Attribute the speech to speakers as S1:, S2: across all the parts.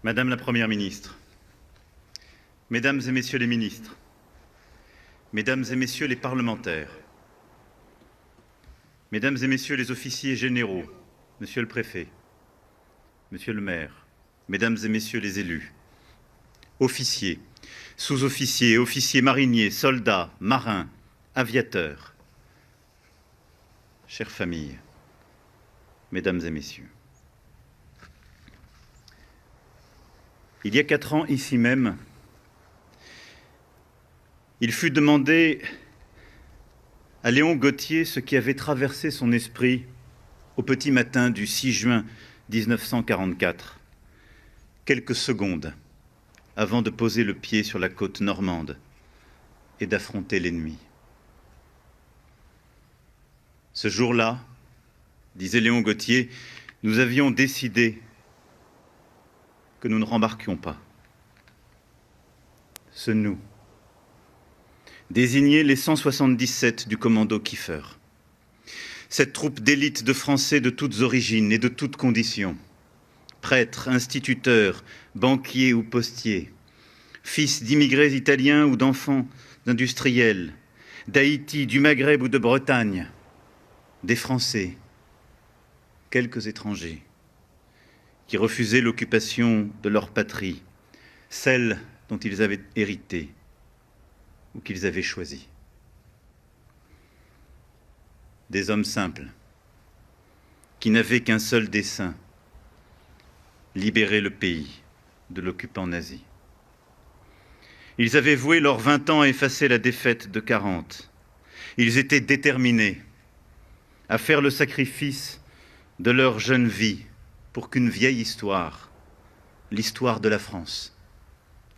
S1: Madame la Première ministre, Mesdames et Messieurs les ministres, Mesdames et Messieurs les parlementaires, Mesdames et Messieurs les officiers généraux, Monsieur le Préfet, Monsieur le maire, Mesdames et Messieurs les élus, officiers, sous-officiers, officiers mariniers, soldats, marins, aviateurs, chères familles, Mesdames et Messieurs. Il y a 4 ans, ici même, il fut demandé à Léon Gautier ce qui avait traversé son esprit au petit matin du 6 juin 1944, quelques secondes avant de poser le pied sur la côte normande et d'affronter l'ennemi. Ce jour-là, disait Léon Gautier, nous avions décidé que nous ne rembarquions pas. Ce nous désignait les 177 du commando Kiefer. Cette troupe d'élite de Français de toutes origines et de toutes conditions, prêtres, instituteurs, banquiers ou postiers, fils d'immigrés italiens ou d'enfants d'industriels, d'Haïti, du Maghreb ou de Bretagne, des Français, quelques étrangers, qui refusaient l'occupation de leur patrie, celle dont ils avaient hérité ou qu'ils avaient choisi. Des hommes simples, qui n'avaient qu'un seul dessein, libérer le pays de l'occupant nazi. Ils avaient voué leurs 20 ans à effacer la défaite de 40. Ils étaient déterminés à faire le sacrifice de leur jeune vie pour qu'une vieille histoire, l'histoire de la France,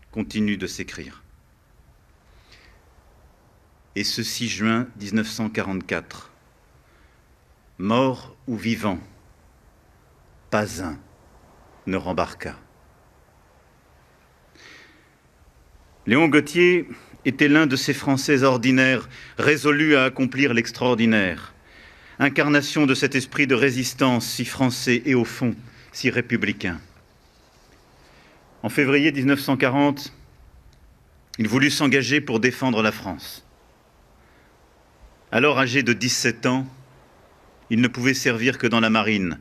S1: continue de s'écrire. Et ce 6 juin 1944, mort ou vivant, pas un ne rembarqua. Léon Gautier était l'un de ces Français ordinaires, résolus à accomplir l'extraordinaire, incarnation de cet esprit de résistance si français et au fond si républicain. En février 1940, il voulut s'engager pour défendre la France. Alors âgé de 17 ans, il ne pouvait servir que dans la marine,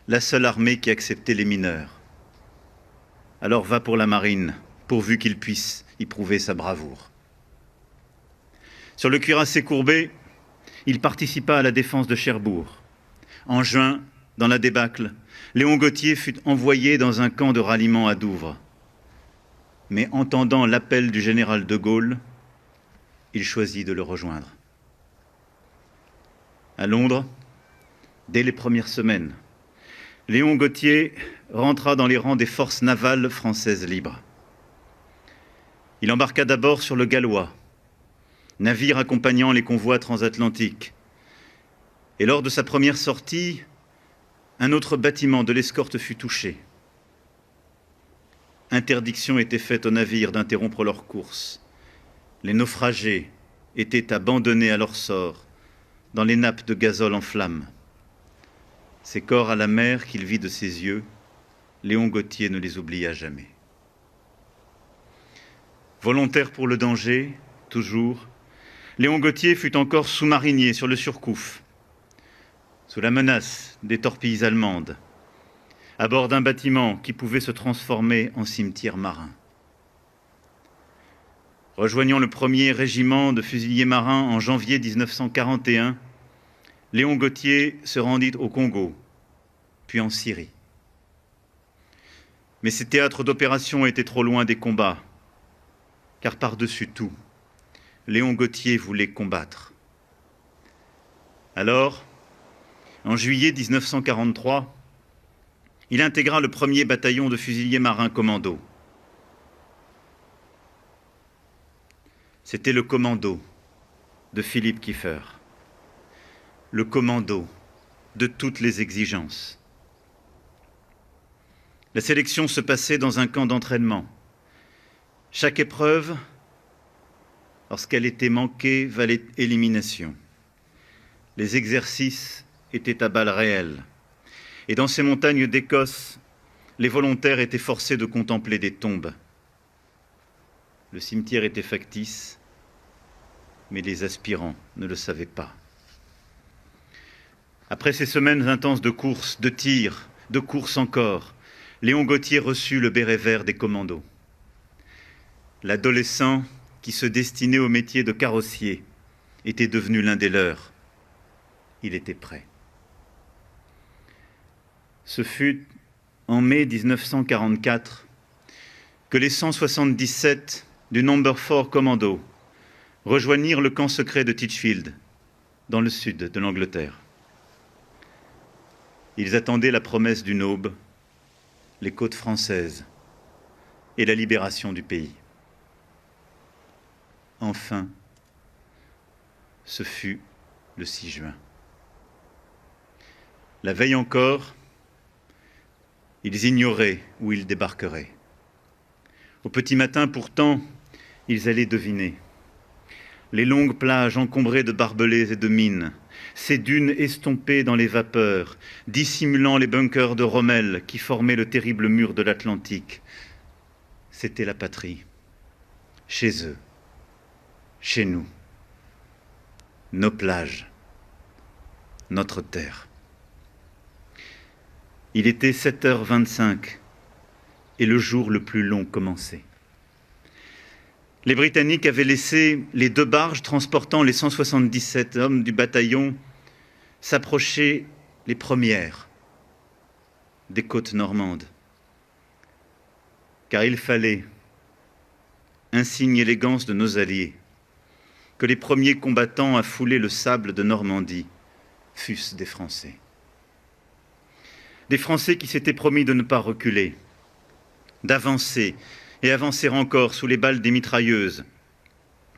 S1: la seule armée qui acceptait les mineurs. Alors va pour la marine, pourvu qu'il puisse y prouver sa bravoure. Sur le cuirassé courbé, il participa à la défense de Cherbourg. En juin, dans la débâcle, Léon Gautier fut envoyé dans un camp de ralliement à Douvres. Mais entendant l'appel du général de Gaulle, il choisit de le rejoindre. À Londres, dès les premières semaines, Léon Gautier rentra dans les rangs des forces navales françaises libres. Il embarqua d'abord sur le Gallois, navire accompagnant les convois transatlantiques. Et lors de sa première sortie, un autre bâtiment de l'escorte fut touché. Interdiction était faite aux navires d'interrompre leur course. Les naufragés étaient abandonnés à leur sort dans les nappes de gazole en flammes. Ces corps à la mer qu'il vit de ses yeux, Léon Gautier ne les oublia jamais. Volontaire pour le danger, toujours, Léon Gautier fut encore sous-marinier sur le Surcouf, sous la menace des torpilles allemandes, à bord d'un bâtiment qui pouvait se transformer en cimetière marin. Rejoignant le 1er régiment de fusiliers marins en janvier 1941, Léon Gautier se rendit au Congo, puis en Syrie. Mais ces théâtres d'opération étaient trop loin des combats, car par-dessus tout, Léon Gautier voulait combattre. Alors, en juillet 1943, il intégra le 1er bataillon de fusiliers marins commando. C'était le commando de Philippe Kiefer, le commando de toutes les exigences. La sélection se passait dans un camp d'entraînement. Chaque épreuve, lorsqu'elle était manquée, valait élimination. Les exercices étaient à balles réelles. Et dans ces montagnes d'Écosse, les volontaires étaient forcés de contempler des tombes. Le cimetière était factice, mais les aspirants ne le savaient pas. Après ces semaines intenses de courses, de tirs, de courses encore, Léon Gautier reçut le béret vert des commandos. L'adolescent qui se destinait au métier de carrossier était devenu l'un des leurs. Il était prêt. Ce fut en mai 1944 que les 177 du Number 4 Commando rejoignirent le camp secret de Titchfield, dans le sud de l'Angleterre. Ils attendaient la promesse d'une aube, les côtes françaises et la libération du pays. Enfin, ce fut le 6 juin. La veille encore, ils ignoraient où ils débarqueraient. Au petit matin, pourtant, ils allaient deviner. Les longues plages encombrées de barbelés et de mines, ces dunes estompées dans les vapeurs, dissimulant les bunkers de Rommel qui formaient le terrible mur de l'Atlantique. C'était la patrie, chez eux, chez nous, nos plages, notre terre. Il était 7h25 et le jour le plus long commençait. Les Britanniques avaient laissé les 2 barges transportant les 177 hommes du bataillon s'approcher les premières des côtes normandes. Car il fallait, insigne élégance de nos alliés, que les premiers combattants à fouler le sable de Normandie fussent des Français. Des Français qui s'étaient promis de ne pas reculer, d'avancer et avancer encore sous les balles des mitrailleuses,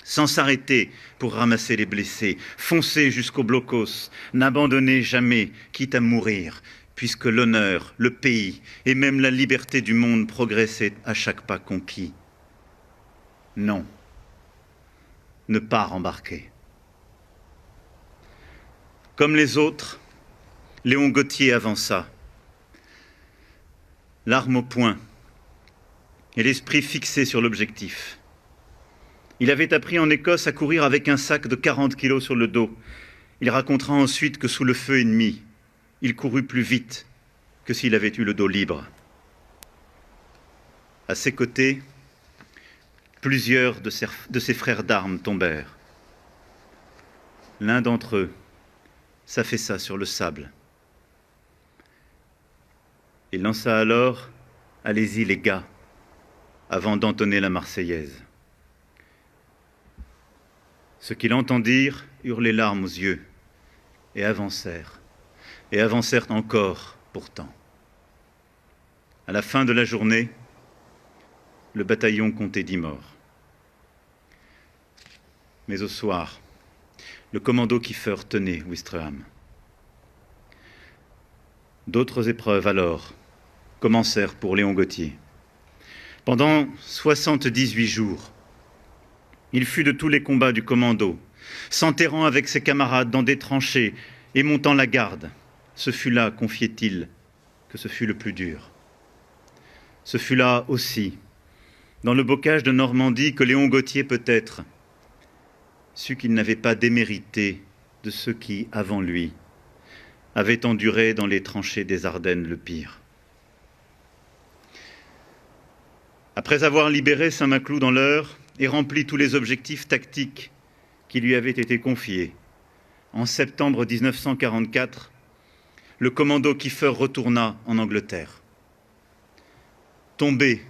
S1: sans s'arrêter pour ramasser les blessés, foncer jusqu'au blocos, n'abandonner jamais, quitte à mourir, puisque l'honneur, le pays et même la liberté du monde progressaient à chaque pas conquis. Non, ne pas rembarquer. Comme les autres, Léon Gautier avança, l'arme au poing et l'esprit fixé sur l'objectif. Il avait appris en Écosse à courir avec un sac de 40 kilos sur le dos. Il racontera ensuite que sous le feu ennemi, il courut plus vite que s'il avait eu le dos libre. À ses côtés, plusieurs de ses frères d'armes tombèrent. L'un d'entre eux s'affaissa sur le sable. Il lança alors « Allez-y les gars !» avant d'entonner la Marseillaise. Ceux qui l'entendirent eurent les larmes aux yeux et avancèrent encore pourtant. À la fin de la journée, le bataillon comptait 10 morts. Mais au soir, le commando Kiefer tenait Ouistreham. D'autres épreuves alors commencèrent pour Léon Gautier. Pendant 78 jours, il fut de tous les combats du commando, s'enterrant avec ses camarades dans des tranchées et montant la garde. Ce fut là, confiait-il, que ce fut le plus dur. Ce fut là aussi, dans le bocage de Normandie, que Léon Gautier peut-être sut qu'il n'avait pas démérité de ceux qui, avant lui, avaient enduré dans les tranchées des Ardennes le pire. Après avoir libéré Saint-Maclou dans l'heure et rempli tous les objectifs tactiques qui lui avaient été confiés, en septembre 1944, le commando Kiefer retourna en Angleterre. Tombé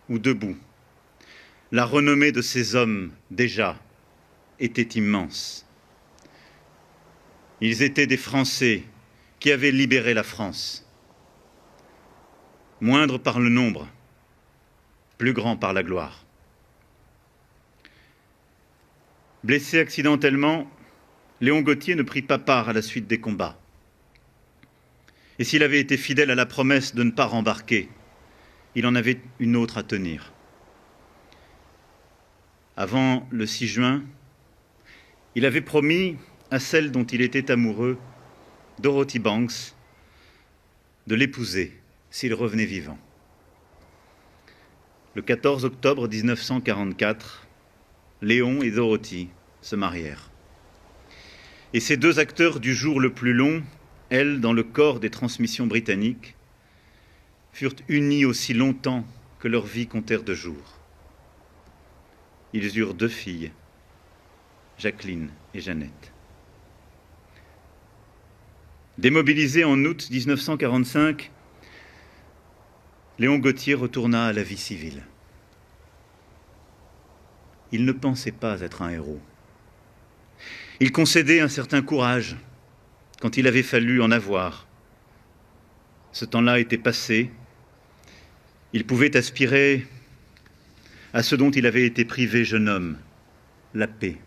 S1: ou debout, la renommée de ces hommes, déjà, était immense. Ils étaient des Français qui avaient libéré la France. Moindres par le nombre, plus grand par la gloire. Blessé accidentellement, Léon Gautier ne prit pas part à la suite des combats. Et s'il avait été fidèle à la promesse de ne pas rembarquer, il en avait une autre à tenir. Avant le 6 juin, il avait promis à celle dont il était amoureux, Dorothy Banks, de l'épouser s'il revenait vivant. Le 14 octobre 1944, Léon et Dorothy se marièrent. Et ces deux acteurs du jour le plus long, elle dans le corps des transmissions britanniques, furent unis aussi longtemps que leur vie comptèrent de jours. Ils eurent deux filles, Jacqueline et Jeannette. Démobilisé en août 1945, Léon Gautier retourna à la vie civile. Il ne pensait pas être un héros. Il concédait un certain courage quand il avait fallu en avoir. Ce temps-là était passé. Il pouvait aspirer à ce dont il avait été privé jeune homme, la paix.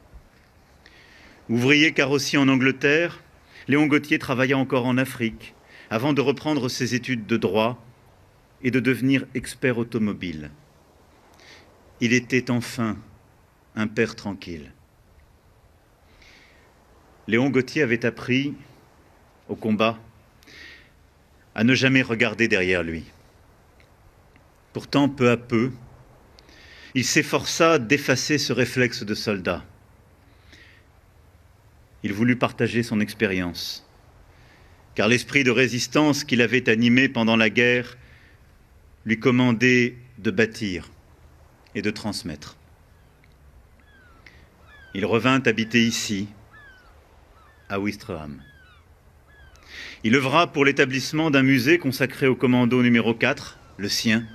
S1: Ouvrier carrossier en Angleterre, Léon Gautier travailla encore en Afrique avant de reprendre ses études de droit et de devenir expert automobile. Il était enfin un père tranquille. Léon Gautier avait appris, au combat, à ne jamais regarder derrière lui. Pourtant, peu à peu, il s'efforça d'effacer ce réflexe de soldat. Il voulut partager son expérience, car l'esprit de résistance qu'il avait animé pendant la guerre lui commandait de bâtir et de transmettre. Il revint habiter ici, à Ouistreham. Il œuvra pour l'établissement d'un musée consacré au commando numéro 4, le sien.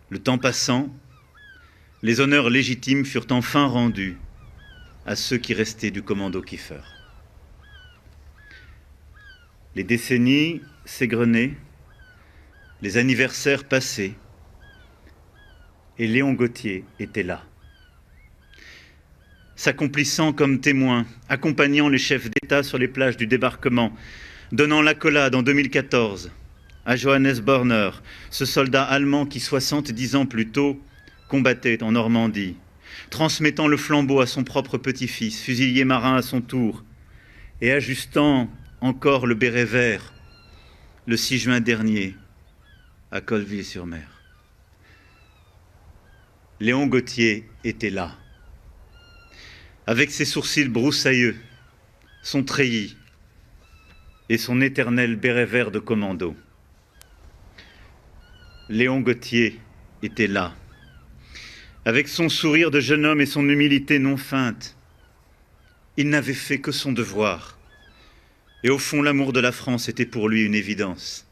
S1: Le temps passant, les honneurs légitimes furent enfin rendus à ceux qui restaient du commando Kiefer. Les décennies s'égrenaient, les anniversaires passaient, et Léon Gautier était là, s'accomplissant comme témoin, accompagnant les chefs d'État sur les plages du débarquement, donnant l'accolade en 2014 à Johannes Borner, ce soldat allemand qui, 70 ans plus tôt, combattait en Normandie, transmettant le flambeau à son propre petit-fils, fusilier marin à son tour, et ajustant encore le béret vert le 6 juin dernier à Colleville-sur-Mer. Léon Gautier était là, avec ses sourcils broussailleux, son treillis et son éternel béret vert de commando. Léon Gautier était là, avec son sourire de jeune homme et son humilité non feinte. Il n'avait fait que son devoir, et au fond l'amour de la France était pour lui une évidence.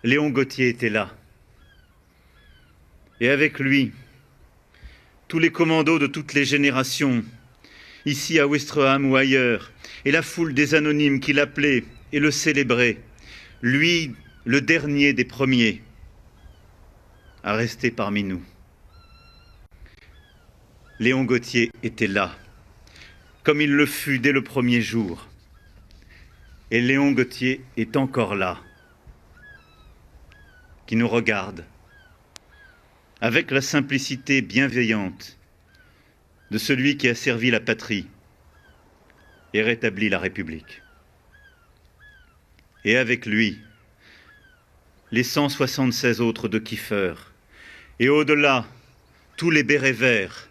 S1: Léon Gautier était là, et avec lui, tous les commandos de toutes les générations, ici à Ouistreham ou ailleurs, et la foule des anonymes qui l'appelaient et le célébraient, lui, le dernier des premiers, à rester parmi nous. Léon Gautier était là, comme il le fut dès le premier jour. Et Léon Gautier est encore là, qui nous regarde, avec la simplicité bienveillante de celui qui a servi la patrie et rétabli la République. Et avec lui, les 176 autres de Kiefer, et au-delà, tous les bérets verts,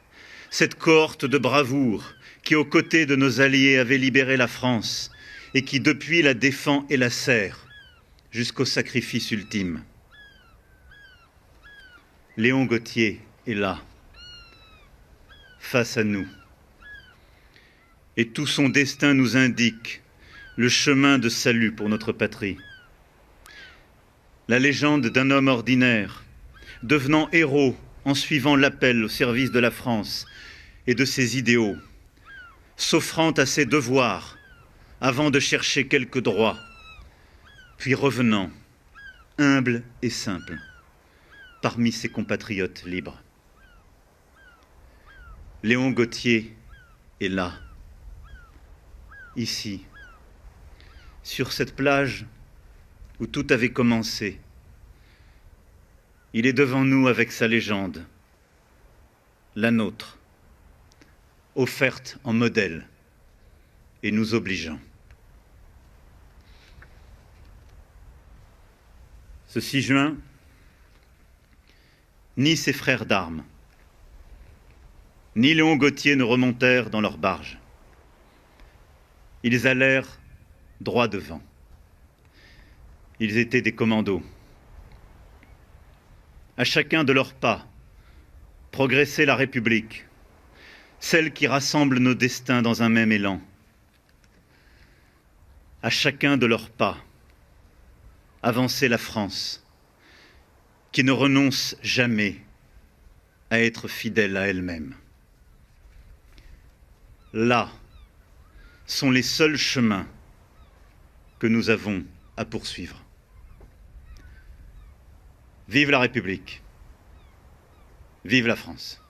S1: cette cohorte de bravoure qui, aux côtés de nos alliés, avait libéré la France et qui, depuis, la défend et la sert jusqu'au sacrifice ultime. Léon Gautier est là, face à nous. Et tout son destin nous indique le chemin de salut pour notre patrie. La légende d'un homme ordinaire, devenant héros en suivant l'appel au service de la France et de ses idéaux, s'offrant à ses devoirs avant de chercher quelques droits, puis revenant, humble et simple, parmi ses compatriotes libres. Léon Gautier est là, ici, sur cette plage où tout avait commencé. Il est devant nous avec sa légende, la nôtre, offerte en modèle et nous obligeant. Ce 6 juin, ni ses frères d'armes, ni Léon Gauthier ne remontèrent dans leurs barges. Ils allèrent droit devant. Ils étaient des commandos. À chacun de leurs pas, progressait la République, celle qui rassemble nos destins dans un même élan. À chacun de leurs pas, avançait la France, qui ne renonce jamais à être fidèle à elle-même. Là sont les seuls chemins que nous avons à poursuivre. Vive la République, vive la France.